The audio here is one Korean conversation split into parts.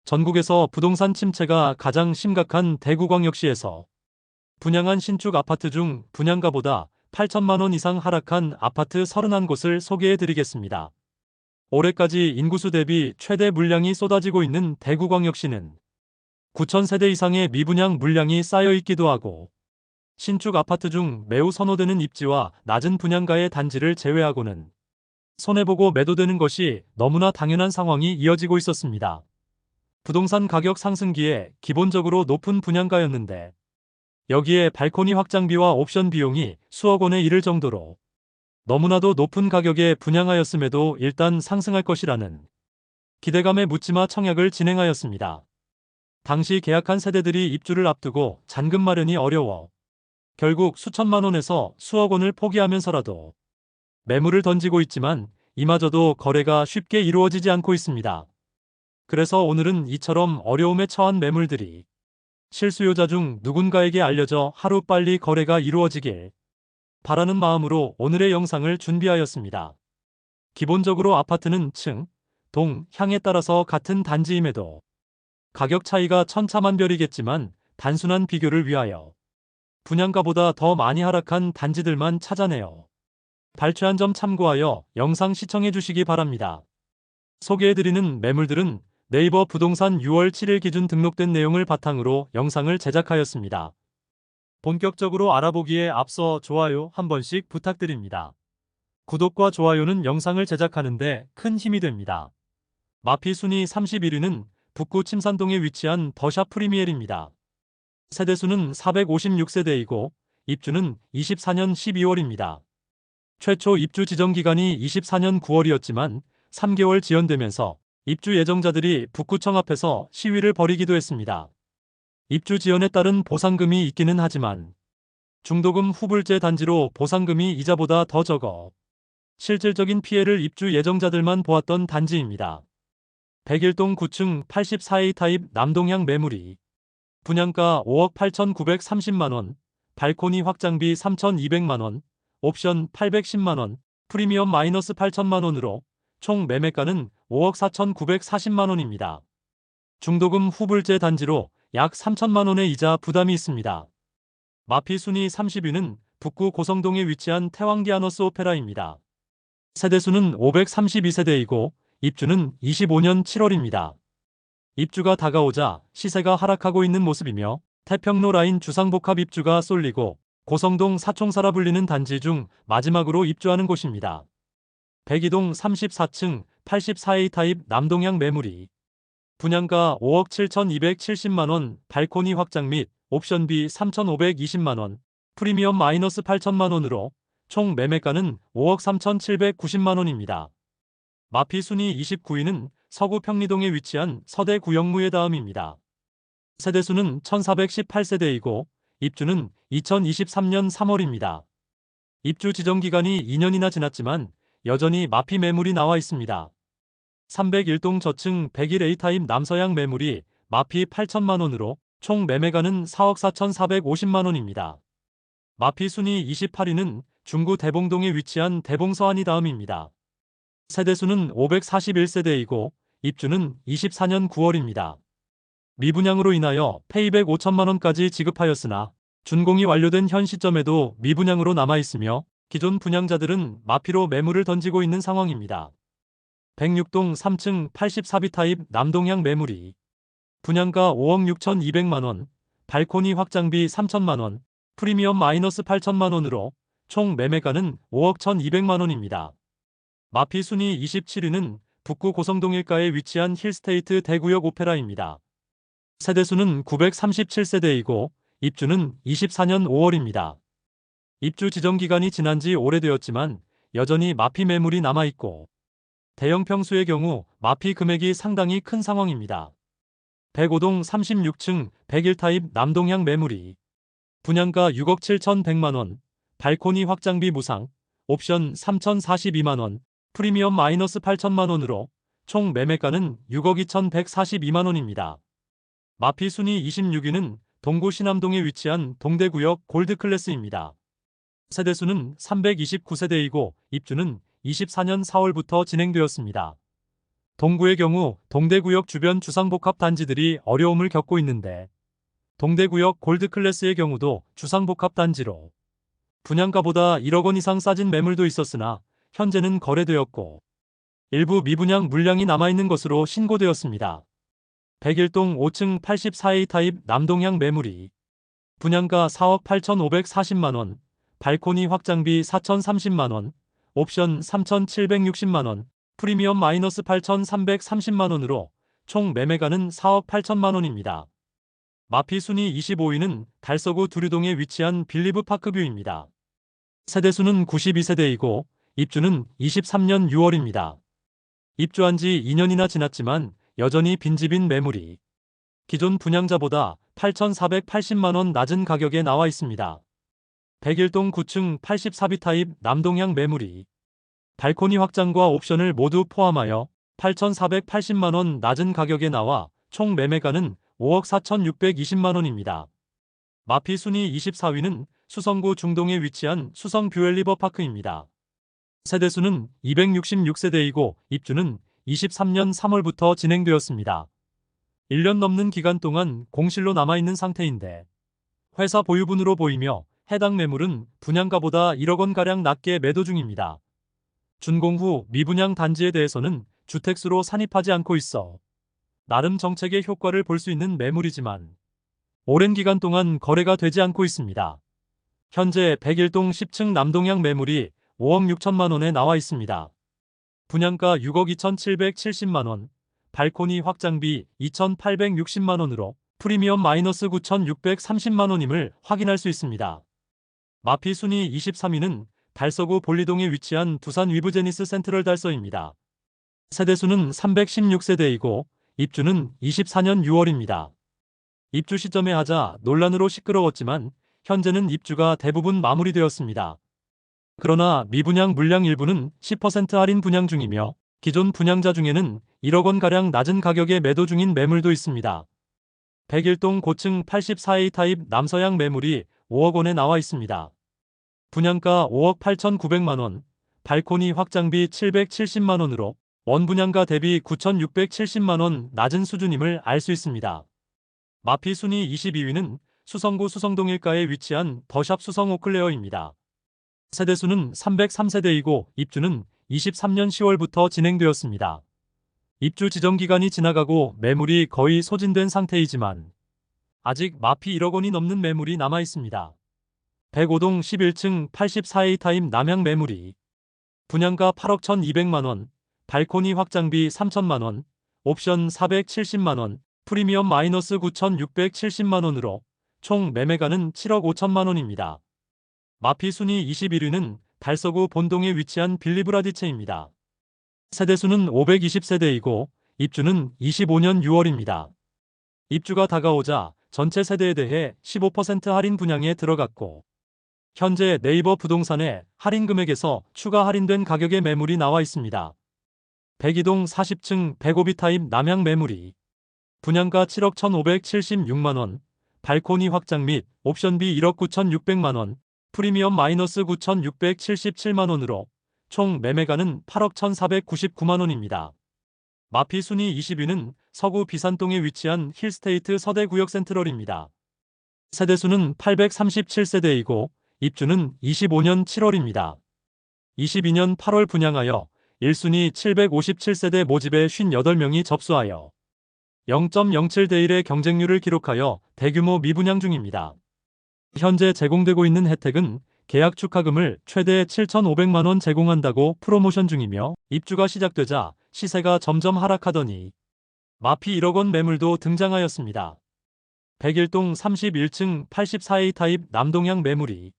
전국에서 부동산 침체가 가장 심각한 대구광역시에서 분양한 신축 아파트 중 분양가보다 8천만 원 이상 하락한 아파트 31곳을 소개해 드리겠습니다. 올해까지 인구수 대비 최대 물량이 쏟아지고 있는 대구광역시는 9천 세대 이상의 미분양 물량이 쌓여 있기도 하고, 신축 아파트 중 매우 선호되는 입지와 낮은 분양가의 단지를 제외하고는 손해보고 매도되는 것이 너무나 당연한 상황이 이어지고 있었습니다. 부동산 가격 상승기에 기본적으로 높은 분양가였는데, 여기에 발코니 확장비와 옵션 비용이 수억 원에 이를 정도로 너무나도 높은 가격에 분양하였음에도 일단 상승할 것이라는 기대감에 묻지마 청약을 진행하였습니다. 당시 계약한 세대들이 입주를 앞두고 잔금 마련이 어려워 결국 수천만 원에서 수억 원을 포기하면서라도 매물을 던지고 있지만, 이마저도 거래가 쉽게 이루어지지 않고 있습니다. 그래서 오늘은 이처럼 어려움에 처한 매물들이 실수요자 중 누군가에게 알려져 하루빨리 거래가 이루어지길 바라는 마음으로 오늘의 영상을 준비하였습니다. 기본적으로 아파트는 층, 동, 향에 따라서 같은 단지임에도 가격 차이가 천차만별이겠지만, 단순한 비교를 위하여 분양가보다 더 많이 하락한 단지들만 찾아내어 발췌한 점 참고하여 영상 시청해 주시기 바랍니다. 소개해드리는 매물들은 네이버 부동산 6월 7일 기준 등록된 내용을 바탕으로 영상을 제작하였습니다. 본격적으로 알아보기에 앞서 좋아요 한 번씩 부탁드립니다. 구독과 좋아요는 영상을 제작하는데 큰 힘이 됩니다. 마피 순위 31위는 북구 침산동에 위치한 더샵 프리미엘입니다. 세대수는 456세대이고 입주는 24년 12월입니다. 최초 입주 지정 기간이 24년 9월이었지만 3개월 지연되면서 입주 예정자들이 북구청 앞에서 시위를 벌이기도 했습니다. 입주 지연에 따른 보상금이 있기는 하지만 중도금 후불제 단지로 보상금이 이자보다 더 적어 실질적인 피해를 입주 예정자들만 보았던 단지입니다. 101동 9층 84A 타입 남동향 매물이 분양가 5억 8,930만원, 발코니 확장비 3,200만원, 옵션 810만원, 프리미엄 마이너스 8천만원으로 총 매매가는 5억 4,940만원입니다. 중도금 후불제 단지로 약 3천만원의 이자 부담이 있습니다. 마피 순위 30위는 북구 고성동에 위치한 태왕기 아너스 오페라입니다. 세대수는 532세대이고 입주는 25년 7월입니다. 입주가 다가오자 시세가 하락하고 있는 모습이며, 태평로 라인 주상복합 입주가 쏠리고 고성동 사총사라 불리는 단지 중 마지막으로 입주하는 곳입니다. 102동 34층 84A 타입 남동향 매물이 분양가 5억 7,270만원, 발코니 확장 및 옵션비 3,520만원, 프리미엄 마이너스 8천만원으로 총 매매가는 5억 3,790만원입니다. 마피 순위 29위는 서구 평리동에 위치한 서대 구영무의 다음입니다. 세대수는 1418세대이고 입주는 2023년 3월입니다. 입주 지정 기간이 2년이나 지났지만 여전히 마피 매물이 나와 있습니다. 301동 저층 101A 타입 남서향 매물이 마피 8천만원으로 총 매매가는 4억 4,450만원입니다. 마피 순위 28위는 중구 대봉동에 위치한 대봉서안이 다음입니다. 세대수는 541세대이고 입주는 24년 9월입니다. 미분양으로 인하여 페이백 5천만원까지 지급하였으나 준공이 완료된 현 시점에도 미분양으로 남아있으며 기존 분양자들은 마피로 매물을 던지고 있는 상황입니다. 106동 3층 84B 타입 남동향 매물이 분양가 5억 6,200만원, 발코니 확장비 3천만원, 프리미엄 마이너스 8천만원으로 총 매매가는 5억 1,200만원입니다. 마피 순위 27위는 북구 고성동 일가에 위치한 힐스테이트 대구역 오페라입니다. 세대수는 937세대이고 입주는 24년 5월입니다. 입주 지정 기간이 지난 지 오래되었지만 여전히 마피 매물이 남아있고, 대형 평수의 경우 마피 금액이 상당히 큰 상황입니다. 105동 36층 101 타입 남동향 매물이 분양가 6억 7,100만원, 발코니 확장비 무상, 옵션 3,042만원, 프리미엄 마이너스 8천만원으로 총 매매가는 6억 2,142만원입니다. 마피 순위 26위는 동구 신암동에 위치한 동대구역 골드클래스입니다. 세대수는 329세대이고 입주는 24년 4월부터 진행되었습니다. 동구의 경우 동대구역 주변 주상복합 단지들이 어려움을 겪고 있는데 동대구역 골드클래스의 경우도 주상복합 단지로 분양가보다 1억 원 이상 싸진 매물도 있었으나 현재는 거래되었고 일부 미분양 물량이 남아있는 것으로 신고되었습니다. 101동 5층 84A 타입 남동향 매물이 분양가 4억 8,540만원, 발코니 확장비 4,030만원, 옵션 3,760만원, 프리미엄 마이너스 8,330만원으로 총 매매가는 4억 8천만원입니다. 마피 순위 25위는 달서구 두류동에 위치한 빌리브 파크뷰입니다. 세대수는 92세대이고 입주는 23년 6월입니다. 입주한 지 2년이나 지났지만 여전히 빈집인 매물이 기존 분양자보다 8,480만원 낮은 가격에 나와 있습니다. 101동 9층 84B 타입 남동향 매물이 발코니 확장과 옵션을 모두 포함하여 8,480만원 낮은 가격에 나와 총 매매가는 5억 4,620만원입니다. 마피 순위 24위는 수성구 중동에 위치한 수성 뷰엘리버파크입니다. 세대수는 266세대이고 입주는 23년 3월부터 진행되었습니다. 1년 넘는 기간 동안 공실로 남아있는 상태인데 회사 보유분으로 보이며 해당 매물은 분양가보다 1억 원가량 낮게 매도 중입니다. 준공 후 미분양 단지에 대해서는 주택수로 산입하지 않고 있어 나름 정책의 효과를 볼 수 있는 매물이지만 오랜 기간 동안 거래가 되지 않고 있습니다. 현재 101동 10층 남동향 매물이 5억 6천만원에 나와 있습니다. 분양가 6억 2,770만원, 발코니 확장비 2,860만원으로 프리미엄 마이너스 9,630만원임을 확인할 수 있습니다. 마피 순위 23위는 달서구 볼리동에 위치한 두산 위브제니스 센트럴 달서입니다. 세대수는 316세대이고 입주는 24년 6월입니다. 입주 시점에 하자 논란으로 시끄러웠지만 현재는 입주가 대부분 마무리되었습니다. 그러나 미분양 물량 일부는 10% 할인 분양 중이며 기존 분양자 중에는 1억 원가량 낮은 가격에 매도 중인 매물도 있습니다. 101동 고층 84A 타입 남서향 매물이 5억 원에 나와 있습니다. 분양가 5억 8,900만원, 발코니 확장비 770만원으로 원분양가 대비 9,670만원 낮은 수준임을 알 수 있습니다. 마피 순위 22위는 수성구 수성동 일가에 위치한 더샵 수성 오클레어입니다. 세대수는 303세대이고 입주는 23년 10월부터 진행되었습니다. 입주 지정 기간이 지나가고 매물이 거의 소진된 상태이지만 아직 마피 1억 원이 넘는 매물이 남아 있습니다. 105동 11층 84A 타입 남향 매물이 분양가 8억 1,200만원, 발코니 확장비 3천만원, 옵션 470만원, 프리미엄 마이너스 9,670만원으로 총 매매가는 7억 5천만원입니다. 마피 순위 21위는 달서구 본동에 위치한 빌리브라디체입니다. 세대수는 520세대이고 입주는 25년 6월입니다. 입주가 다가오자 전체 세대에 대해 15% 할인 분양에 들어갔고 현재 네이버 부동산에 할인 금액에서 추가 할인된 가격의 매물이 나와 있습니다. 102동 40층 105B 타입 남향 매물이 분양가 7억 1,576만원, 발코니 확장 및 옵션비 1억 9,600만원, 프리미엄 마이너스 9,677만원으로 총 매매가는 8억 1,499만원입니다. 마피 순위 20위는 서구 비산동에 위치한 힐스테이트 서대구역 센트럴입니다. 세대수는 837세대이고 입주는 25년 7월입니다. 22년 8월 분양하여 1순위 757세대 모집에 58명이 접수하여 0.07대1의 경쟁률을 기록하여 대규모 미분양 중입니다. 현재 제공되고 있는 혜택은 계약 축하금을 최대 7,500만원 제공한다고 프로모션 중이며 입주가 시작되자 시세가 점점 하락하더니 마피 1억 원 매물도 등장하였습니다. 101동 31층 84A 타입 남동향 매물이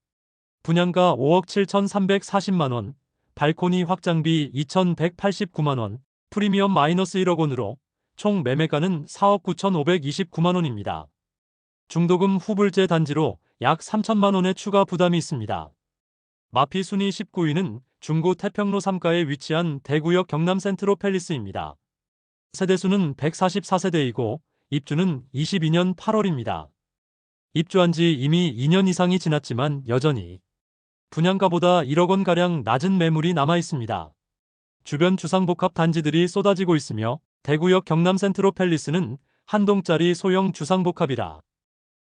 분양가 5억 7,340만원, 발코니 확장비 2,189만원, 프리미엄 마이너스 1억 원으로 총 매매가는 4억 9,529만원입니다. 중도금 후불제 단지로 약 3천만원의 추가 부담이 있습니다. 마피 순위 19위는 중구 태평로 3가에 위치한 대구역 경남 센트로 팰리스입니다. 세대수는 144세대이고 입주는 22년 8월입니다. 입주한 지 이미 2년 이상이 지났지만 여전히 분양가보다 1억 원가량 낮은 매물이 남아 있습니다. 주변 주상복합 단지들이 쏟아지고 있으며 대구역 경남 센트로팰리스는 한 동짜리 소형 주상복합이라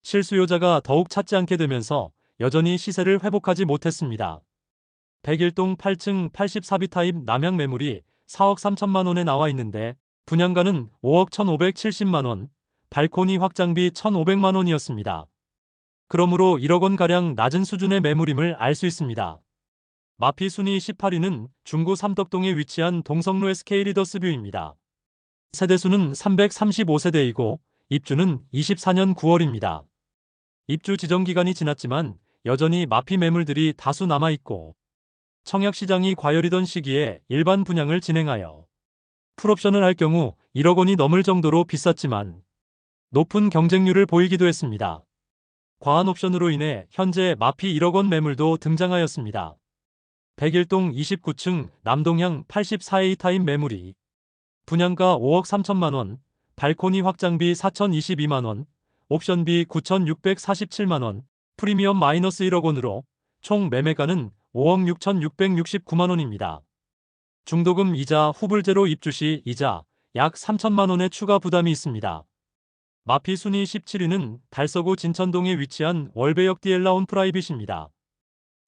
실수요자가 더욱 찾지 않게 되면서 여전히 시세를 회복하지 못했습니다. 101동 8층 84B 타입 남양 매물이 4억 3천만 원에 나와 있는데 분양가는 5억 1,570만 원, 발코니 확장비 1,500만 원이었습니다. 그러므로 1억 원가량 낮은 수준의 매물임을 알 수 있습니다. 마피 순위 18위는 중구 삼덕동에 위치한 동성로 SK 리더스뷰입니다. 세대수는 335세대이고 입주는 24년 9월입니다. 입주 지정 기간이 지났지만 여전히 마피 매물들이 다수 남아있고 청약시장이 과열이던 시기에 일반 분양을 진행하여 풀옵션을 할 경우 1억 원이 넘을 정도로 비쌌지만 높은 경쟁률을 보이기도 했습니다. 과한 옵션으로 인해 현재 마피 1억 원 매물도 등장하였습니다. 101동 29층 남동향 84A 타입 매물이 분양가 5억 3천만 원, 발코니 확장비 4,022만 원, 옵션비 9,647만 원, 프리미엄 마이너스 1억 원으로 총 매매가는 5억 6,669만 원입니다. 중도금 이자 후불제로 입주 시 이자 약 3천만 원의 추가 부담이 있습니다. 마피 순위 17위는 달서구 진천동에 위치한 월배역 디엘라온 프라이빗입니다.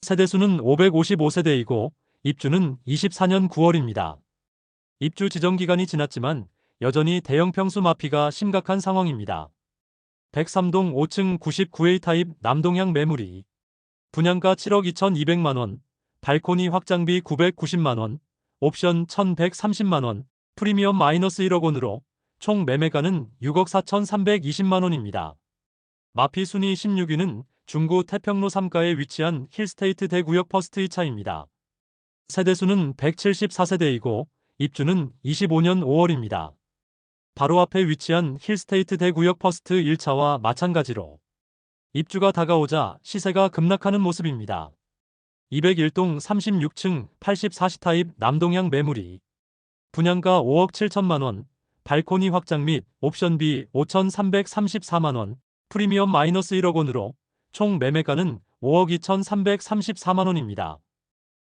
세대수는 555세대이고 입주는 24년 9월입니다. 입주 지정 기간이 지났지만 여전히 대형 평수 마피가 심각한 상황입니다. 103동 5층 99A 타입 남동향 매물이 분양가 7억 2,200만 원, 발코니 확장비 990만 원, 옵션 1,130만 원, 프리미엄 마이너스 1억 원으로 총 매매가는 6억 4,320만 원입니다. 마피 순위 16위는 중구 태평로 3가에 위치한 힐스테이트 대구역 퍼스트 2차입니다. 세대수는 174세대이고 입주는 25년 5월입니다. 바로 앞에 위치한 힐스테이트 대구역 퍼스트 1차와 마찬가지로 입주가 다가오자 시세가 급락하는 모습입니다. 201동 36층 84시 타입 남동향 매물이 분양가 5억 7천만 원, 발코니 확장 및 옵션비 5,334만 원, 프리미엄 마이너스 1억 원으로 총 매매가는 5억 2,334만 원입니다.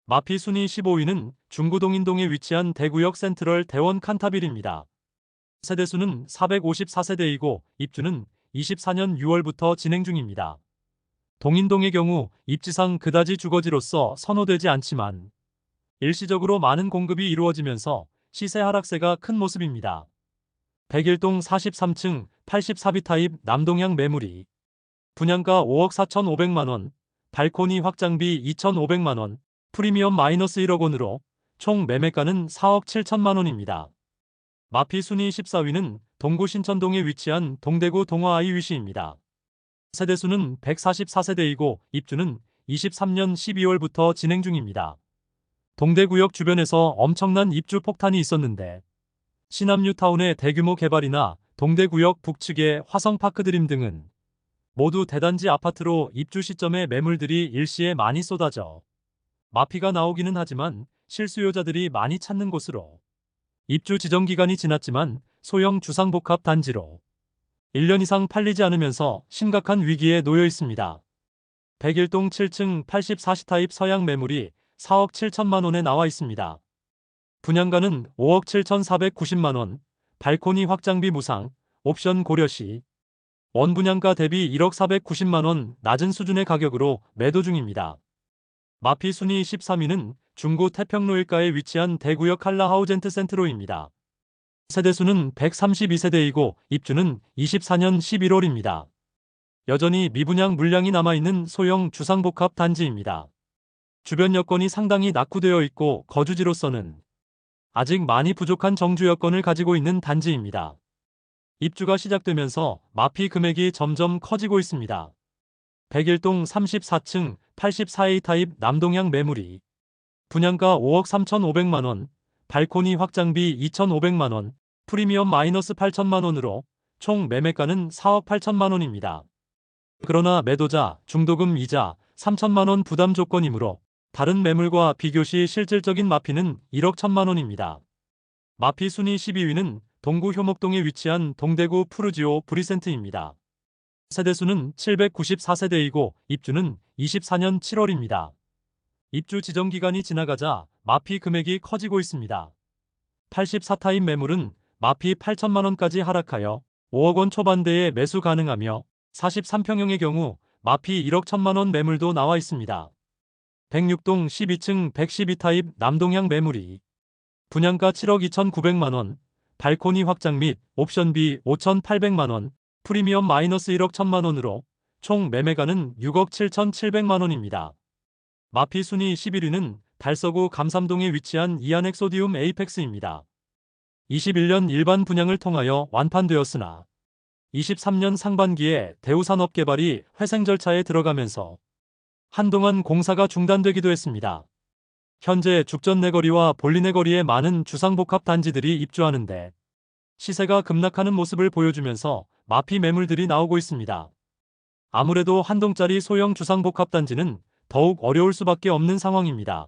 마피 순위 15위는 중구 동인동에 위치한 대구역 센트럴 대원 칸타빌입니다. 세대수는 454세대이고 입주는 24년 6월부터 진행 중입니다. 동인동의 경우 입지상 그다지 주거지로서 선호되지 않지만 일시적으로 많은 공급이 이루어지면서 시세 하락세가 큰 모습입니다. 101동 43층 84B 타입 남동향 매물이 분양가 5억 4,500만 원, 발코니 확장비 2,500만 원, 프리미엄 마이너스 1억 원으로 총 매매가는 4억 7천만 원입니다. 마피 순위 14위는 동구 신천동에 위치한 동대구 동화 아이위시입니다. 세대수는 144세대이고 입주는 23년 12월부터 진행 중입니다. 동대구역 주변에서 엄청난 입주 폭탄이 있었는데 신암뉴타운의 대규모 개발이나 동대구역 북측의 화성파크드림 등은 모두 대단지 아파트로 입주 시점에 매물들이 일시에 많이 쏟아져 마피가 나오기는 하지만 실수요자들이 많이 찾는 곳으로 입주 지정 기간이 지났지만 소형 주상복합 단지로 1년 이상 팔리지 않으면서 심각한 위기에 놓여 있습니다. 101동 7층 84시 타입 서양 매물이 4억 7천만 원에 나와 있습니다. 분양가는 5억 7,490만 원, 발코니 확장비 무상, 옵션 고려 시 원분양가 대비 1억 490만 원 낮은 수준의 가격으로 매도 중입니다. 마피 순위 13위는 중구 태평로 일가에 위치한 대구역 칼라하우젠트 센트로입니다. 세대수는 132세대이고 입주는 24년 11월입니다. 여전히 미분양 물량이 남아있는 소형 주상복합 단지입니다. 주변 여건이 상당히 낙후되어 있고 거주지로서는 아직 많이 부족한 정주 여건을 가지고 있는 단지입니다. 입주가 시작되면서 마피 금액이 점점 커지고 있습니다. 101동 34층 84A 타입 남동향 매물이 분양가 5억 3,500만 원, 발코니 확장비 2,500만 원, 프리미엄 마이너스 8천만 원으로 총 매매가는 4억 8천만 원입니다. 그러나 매도자 중도금 이자 3천만 원 부담 조건이므로 다른 매물과 비교시 실질적인 마피는 1억 1천만 원입니다. 마피 순위 12위는 동구 효목동에 위치한 동대구 푸르지오 브리센트입니다. 세대수는 794세대이고 입주는 24년 7월입니다. 입주 지정 기간이 지나가자 마피 금액이 커지고 있습니다. 84타입 매물은 마피 8천만 원까지 하락하여 5억 원 초반대에 매수 가능하며 43평형의 경우 마피 1억 1천만 원 매물도 나와 있습니다. 106동 12층 112타입 남동향 매물이 분양가 7억 2,900만 원, 발코니 확장 및 옵션비 5,800만 원, 프리미엄 마이너스 1억 1천만 원으로 총 매매가는 6억 7,700만 원입니다. 마피 순위 11위는 달서구 감삼동에 위치한 이안엑 소디움 에이펙스입니다. 21년 일반 분양을 통하여 완판되었으나 23년 상반기에 대우산업개발이 회생 절차에 들어가면서 한동안 공사가 중단되기도 했습니다. 현재 죽전내거리와 볼리내거리에 많은 주상복합 단지들이 입주하는데 시세가 급락하는 모습을 보여주면서 마피 매물들이 나오고 있습니다. 아무래도 한 동짜리 소형 주상복합 단지는 더욱 어려울 수밖에 없는 상황입니다.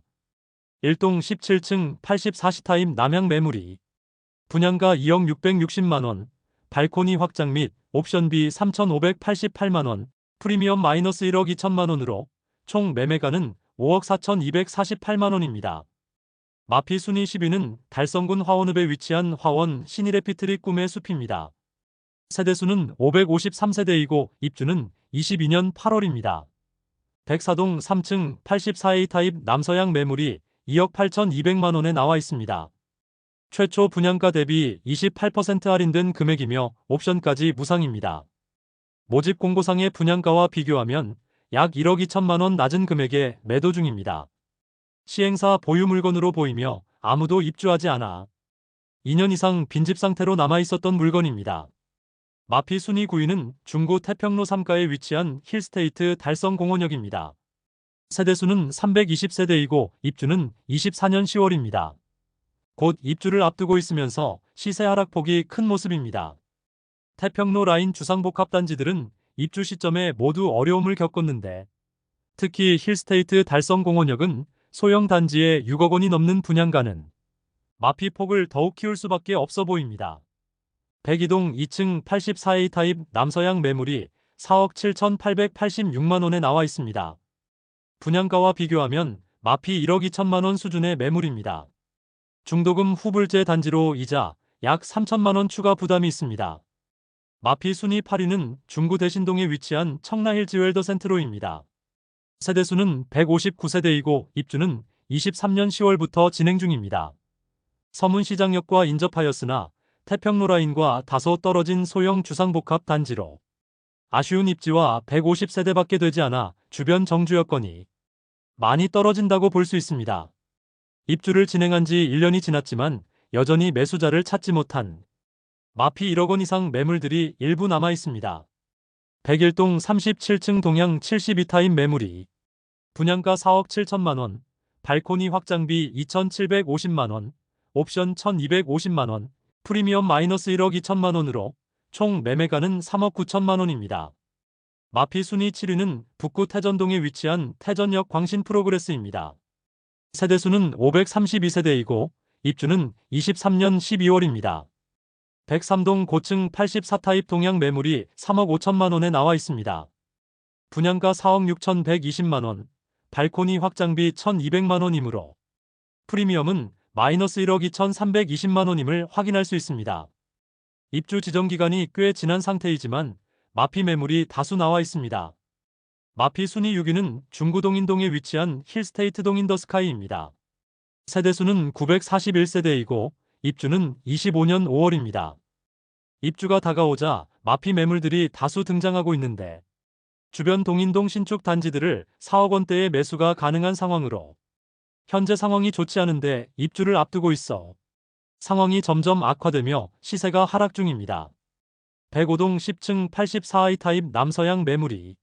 1동 17층 84시타입 남향 매물이 분양가 2억 660만 원, 발코니 확장 및 옵션비 3,588만 원, 프리미엄 마이너스 1억 2천만 원으로 총 매매가는 5억 4,248만 원입니다. 마피 순위 10위는 달성군 화원읍에 위치한 화원 신일에피트리 꿈의 숲입니다. 세대수는 553세대이고 입주는 22년 8월입니다. 104동 3층 84A 타입 남서향 매물이 2억 8,200만 원에 나와 있습니다. 최초 분양가 대비 28% 할인된 금액이며 옵션까지 무상입니다. 모집 공고상의 분양가와 비교하면 약 1억 2천만 원 낮은 금액에 매도 중입니다. 시행사 보유 물건으로 보이며 아무도 입주하지 않아 2년 이상 빈집 상태로 남아있었던 물건입니다. 마피 순위 9위는 중구 태평로 3가에 위치한 힐스테이트 달성공원역입니다. 세대수는 320세대이고 입주는 24년 10월입니다. 곧 입주를 앞두고 있으면서 시세 하락폭이 큰 모습입니다. 태평로 라인 주상복합 단지들은 입주 시점에 모두 어려움을 겪었는데 특히 힐스테이트 달성공원역은 소형 단지에 6억 원이 넘는 분양가는 마피 폭을 더욱 키울 수밖에 없어 보입니다. 102동 2층 84A 타입 남서향 매물이 4억 7,886만 원에 나와 있습니다. 분양가와 비교하면 마피 1억 2천만 원 수준의 매물입니다. 중도금 후불제 단지로 이자 약 3천만 원 추가 부담이 있습니다. 마피 순위 8위는 중구 대신동에 위치한 청라힐 지웰더 센트로입니다. 세대수는 159세대이고 입주는 23년 10월부터 진행 중입니다. 서문시장역과 인접하였으나 태평로 라인과 다소 떨어진 소형 주상복합 단지로 아쉬운 입지와 150세대밖에 되지 않아 주변 정주 여건이 많이 떨어진다고 볼 수 있습니다. 입주를 진행한 지 1년이 지났지만 여전히 매수자를 찾지 못한 마피 1억 원 이상 매물들이 일부 남아 있습니다. 101동 37층 동향 72타입 매물이 분양가 4억 7천만 원, 발코니 확장비 2,750만 원, 옵션 1,250만 원, 프리미엄 마이너스 1억 2천만 원으로 총 매매가는 3억 9천만 원입니다. 마피 순위 7위는 북구 태전동에 위치한 태전역 광신 프로그레스입니다. 세대수는 532세대이고 입주는 23년 12월입니다. 103동 고층 84타입 동향 매물이 3억 5천만 원에 나와 있습니다. 분양가 4억 6,120만 원, 발코니 확장비 1,200만 원이므로 프리미엄은 마이너스 1억 2,320만 원임을 확인할 수 있습니다. 입주 지정 기간이 꽤 지난 상태이지만 마피 매물이 다수 나와 있습니다. 마피 순위 6위는 중구 동인동에 위치한 힐스테이트 동인더스카이입니다. 세대수는 941세대이고 입주는 25년 5월입니다. 입주가 다가오자 마피 매물들이 다수 등장하고 있는데 주변 동인동 신축 단지들을 4억 원대의 매수가 가능한 상황으로 현재 상황이 좋지 않은데 입주를 앞두고 있어 상황이 점점 악화되며 시세가 하락 중입니다. 105동 10층 84I 타입 남서향 매물이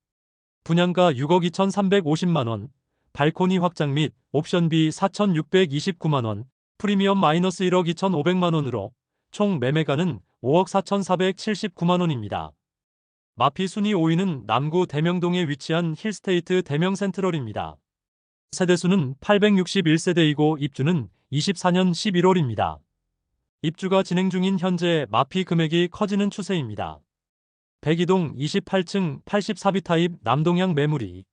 분양가 6억 2,350만 원, 발코니 확장 및 옵션비 4,629만 원, 프리미엄 마이너스 1억 2,500만 원으로 총 매매가는 5억 4,479만 원입니다. 마피 순위 5위는 남구 대명동에 위치한 힐스테이트 대명센트럴입니다. 세대수는 861세대이고 입주는 24년 11월입니다. 입주가 진행 중인 현재 마피 금액이 커지는 추세입니다. 102동 28층 84B 타입 남동향 매물이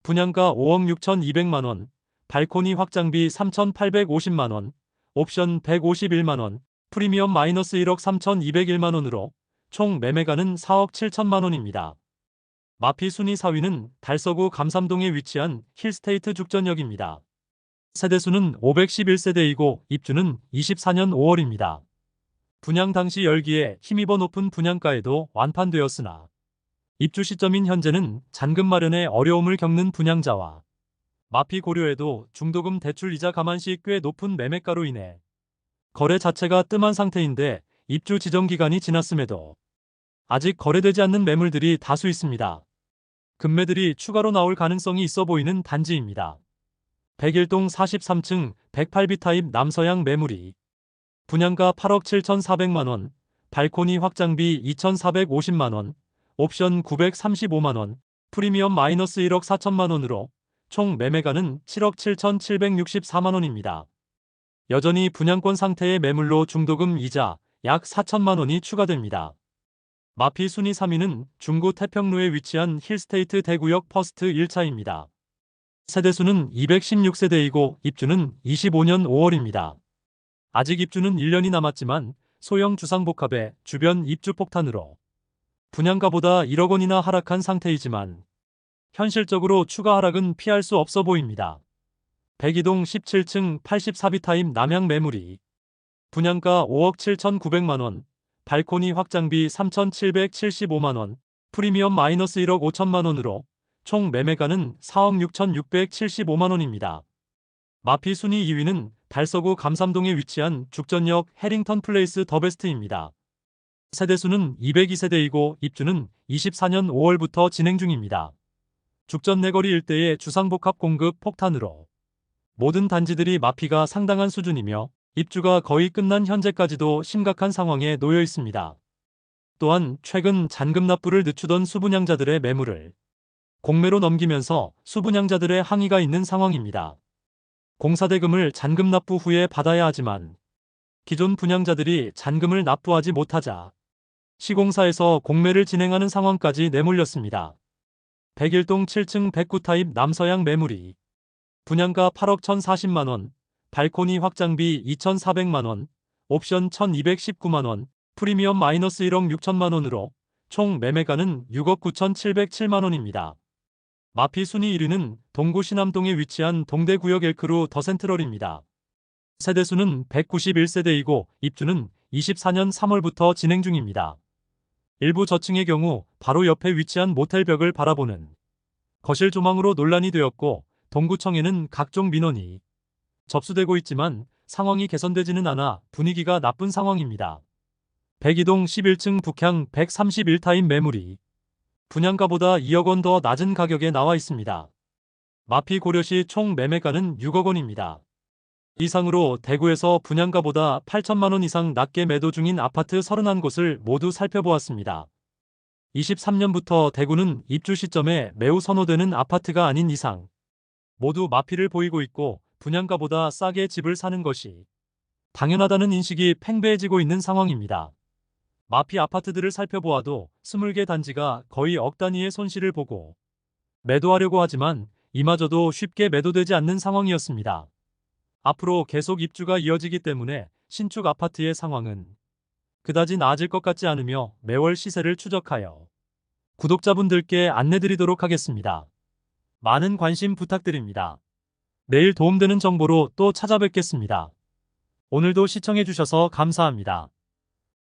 분양가 5억 6,200만 원, 발코니 확장비 3,850만원, 옵션 151만원, 프리미엄 마이너스 1억 3,201만원으로 총 매매가는 4억 7천만원입니다. 마피 순위 4위는 달서구 감삼동에 위치한 힐스테이트 죽전역입니다. 세대수는 511세대이고 입주는 24년 5월입니다. 분양 당시 열기에 힘입어 높은 분양가에도 완판되었으나 입주 시점인 현재는 잔금 마련에 어려움을 겪는 분양자와 마피 고려에도 중도금 대출 이자 감안 시 꽤 높은 매매가로 인해 거래 자체가 뜸한 상태인데 입주 지정 기간이 지났음에도 아직 거래되지 않는 매물들이 다수 있습니다. 급매들이 추가로 나올 가능성이 있어 보이는 단지입니다. 101동 43층 108B 타입 남서양 매물이 분양가 8억 7,400만원, 발코니 확장비 2,450만원, 옵션 935만원, 프리미엄 마이너스 1억 4천만원으로 총 매매가는 7억 7,764만원입니다. 여전히 분양권 상태의 매물로 중도금 이자 약 4천만원이 추가됩니다. 마피 순위 3위는 중구 태평로에 위치한 힐스테이트 대구역 퍼스트 1차입니다. 세대수는 216세대이고 입주는 25년 5월입니다. 아직 입주는 1년이 남았지만 소형 주상복합의 주변 입주 폭탄으로 분양가보다 1억 원이나 하락한 상태이지만 현실적으로 추가 하락은 피할 수 없어 보입니다. 102동 17층 84B 타입 남양 매물이 분양가 5억 7,900만원, 발코니 확장비 3,775만원, 프리미엄 마이너스 1억 5천만원으로 총 매매가는 4억 6,675만원입니다. 마피 순위 2위는 달서구 감삼동에 위치한 죽전역 해링턴 플레이스 더베스트입니다. 세대수는 202세대이고 입주는 24년 5월부터 진행 중입니다. 죽전 내거리 일대의 주상복합 공급 폭탄으로 모든 단지들이 마피가 상당한 수준이며 입주가 거의 끝난 현재까지도 심각한 상황에 놓여 있습니다. 또한 최근 잔금 납부를 늦추던 수분양자들의 매물을 공매로 넘기면서 수분양자들의 항의가 있는 상황입니다. 공사대금을 잔금 납부 후에 받아야 하지만 기존 분양자들이 잔금을 납부하지 못하자 시공사에서 공매를 진행하는 상황까지 내몰렸습니다. 101동 7층 109 타입 남서양 매물이 분양가 8억 1,040만원, 발코니 확장비 2,400만원, 옵션 1,219만원, 프리미엄 마이너스 1억 6천만원으로 총 매매가는 6억 9,707만원입니다. 마피 순위 1위는 동구 신암동에 위치한 동대구역 엘크루 더센트럴입니다. 세대수는 191세대이고 입주는 24년 3월부터 진행 중입니다. 일부 저층의 경우 바로 옆에 위치한 모텔벽을 바라보는 거실 조망으로 논란이 되었고 동구청에는 각종 민원이 접수되고 있지만 상황이 개선되지는 않아 분위기가 나쁜 상황입니다. 102동 11층 북향 131타입 매물이 분양가보다 2억 원 더 낮은 가격에 나와 있습니다. 마피 고려시 총 매매가는 6억 원입니다. 이상으로 대구에서 분양가보다 8천만 원 이상 낮게 매도 중인 아파트 31곳을 모두 살펴보았습니다. 23년부터 대구는 입주 시점에 매우 선호되는 아파트가 아닌 이상 모두 마피를 보이고 있고 분양가보다 싸게 집을 사는 것이 당연하다는 인식이 팽배해지고 있는 상황입니다. 마피 아파트들을 살펴보아도 20개 단지가 거의 억 단위의 손실을 보고 매도하려고 하지만 이마저도 쉽게 매도되지 않는 상황이었습니다. 앞으로 계속 입주가 이어지기 때문에 신축 아파트의 상황은 그다지 나아질 것 같지 않으며 매월 시세를 추적하여 구독자분들께 안내드리도록 하겠습니다. 많은 관심 부탁드립니다. 내일 도움되는 정보로 또 찾아뵙겠습니다. 오늘도 시청해주셔서 감사합니다.